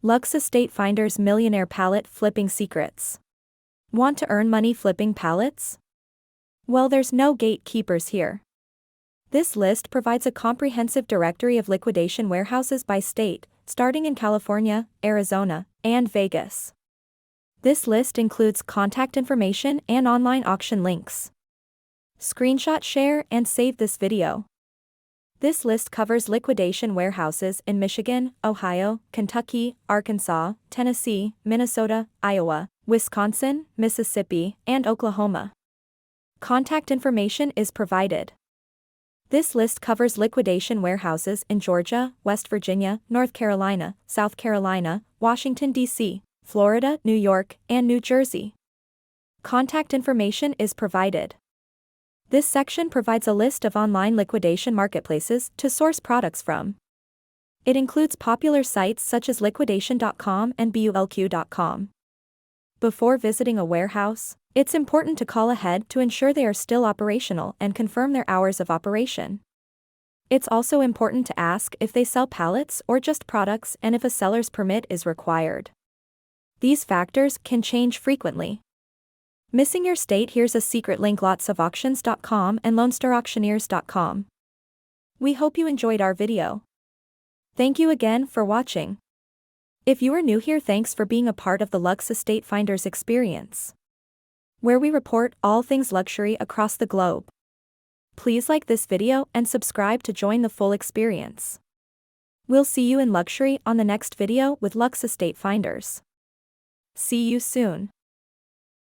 Lux Estate Finder's Millionaire Pallet Flipping Secrets. Want to earn money flipping pallets? Well, there's no gatekeepers here. This list provides a comprehensive directory of liquidation warehouses by state, starting in California, Arizona, and Vegas. This list includes contact information and online auction links. Screenshot, share, and save this video. This list covers liquidation warehouses in Michigan, Ohio, Kentucky, Arkansas, Tennessee, Minnesota, Iowa, Wisconsin, Mississippi, and Oklahoma. Contact information is provided. This list covers liquidation warehouses in Georgia, West Virginia, North Carolina, South Carolina, Washington, D.C., Florida, New York, and New Jersey. Contact information is provided. This section provides a list of online liquidation marketplaces to source products from. It includes popular sites such as liquidation.com and bulq.com. Before visiting a warehouse, it's important to call ahead to ensure they are still operational and confirm their hours of operation. It's also important to ask if they sell pallets or just products and if a seller's permit is required. These factors can change frequently. Missing your state? Here's a secret link: lotsofauctions.com and lonestarauctioneers.com. We hope you enjoyed our video. Thank you again for watching. If you are new here, thanks for being a part of the Lux Estate Finders experience, where we report all things luxury across the globe. Please like this video and subscribe to join the full experience. We'll see you in luxury on the next video with Lux Estate Finders. See you soon.